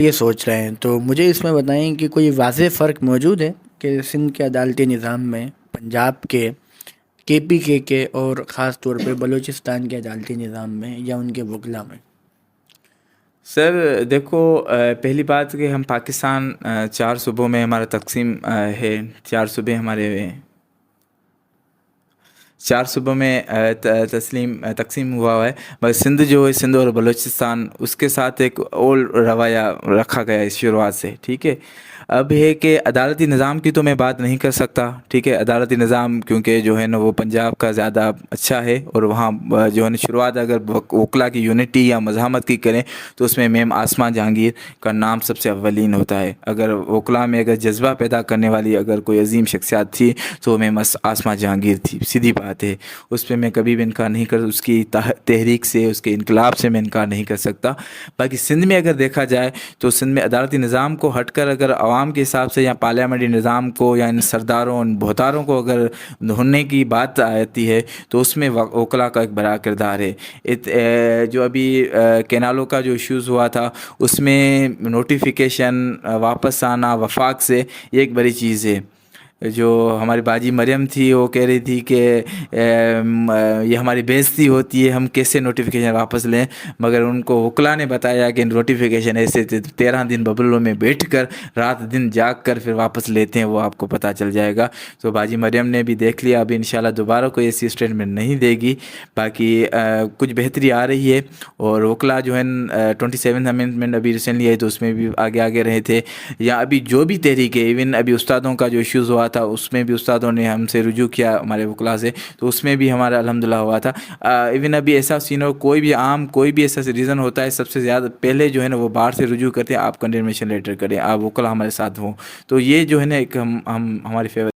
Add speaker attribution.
Speaker 1: یہ سوچ رہے ہیں، تو مجھے اس میں بتائیں کہ کوئی واضح فرق موجود ہے کہ سندھ کے عدالتی نظام میں پنجاب کے پی کے اور خاص طور پہ بلوچستان کے عدالتی نظام میں یا ان کے وکلا میں؟
Speaker 2: سر دیکھو، پہلی بات کہ ہم پاکستان 4 صوبوں میں ہمارا تقسیم ہے. 4 صوبے ہمارے 4 صوبوں میں تقسیم ہوا ہے. بس سندھ جو ہے، سندھ اور بلوچستان، اس کے ساتھ ایک اول رویہ رکھا گیا ہے شروعات سے. ٹھیک ہے. اب ہے کہ عدالتی نظام کی تو میں بات نہیں کر سکتا. ٹھیک ہے. عدالتی نظام کیونکہ جو ہے نا وہ پنجاب کا زیادہ اچھا ہے، اور وہاں جو ہے نا شروعات اگر وکلا کی یونٹی یا مزاحمت کی کریں تو اس میں میم آسماں جہانگیر کا نام سب سے اولین ہوتا ہے. اگر وکلا میں اگر جذبہ پیدا کرنے والی اگر کوئی عظیم شخصیات تھی تو میم آسماں جہانگیر تھی. سیدھی بات ہے، اس پہ میں کبھی بھی انکار نہیں کر، اس کی تحریک سے، اس کے انقلاب سے میں انکار نہیں کر سکتا. باقی سندھ میں اگر دیکھا جائے تو سندھ میں عدالتی نظام کو ہٹ کر اگر عوام کے حساب سے یا پارلیمنٹری نظام کو یا ان سرداروں ان بہتاروں کو اگر ڈھونڈنے کی بات آتی ہے تو اس میں وکلا کا ایک بڑا کردار ہے. جو ابھی کینالوں کا جو ایشوز ہوا تھا اس میں نوٹیفیکیشن واپس آنا وفاق سے، یہ ایک بڑی چیز ہے. جو ہماری باجی مریم تھی وہ کہہ رہی تھی کہ یہ ہماری بےعزتی ہوتی ہے، ہم کیسے نوٹیفیکیشن واپس لیں. مگر ان کو وکلا نے بتایا کہ نوٹیفیکیشن ایسے 13 دن ببلوں میں بیٹھ کر رات دن جاگ کر پھر واپس لیتے ہیں، وہ آپ کو پتہ چل جائے گا. تو باجی مریم نے بھی دیکھ لیا. ابھی انشاءاللہ دوبارہ کوئی ایسی اسٹیٹمنٹ نہیں دے گی. باقی کچھ بہتری آ رہی ہے. اور وکلا جو ہے 27 امینڈمنٹ ابھی ریسنٹلی آئی تو اس میں بھی آگے رہے تھے. یا ابھی جو بھی تحریک ہے، ایون ابھی استادوں کا جو ایشوز ہوا تھا اس میں بھی استادوں نے ہم سے رجوع کیا ہمارے وکلا سے، تو اس میں بھی ہمارا الحمدللہ ہوا تھا. ایون ابھی ایسا سین ہو، کوئی بھی ایسا ریزن ہوتا ہے، سب سے زیادہ پہلے جو ہے نا وہ باہر سے رجوع کرتے ہیں، آپ کنڈیمنیشن لیٹر کریں، آپ وکلا ہمارے ساتھ ہوں. تو یہ جو ہے نا ایک ہماری فیور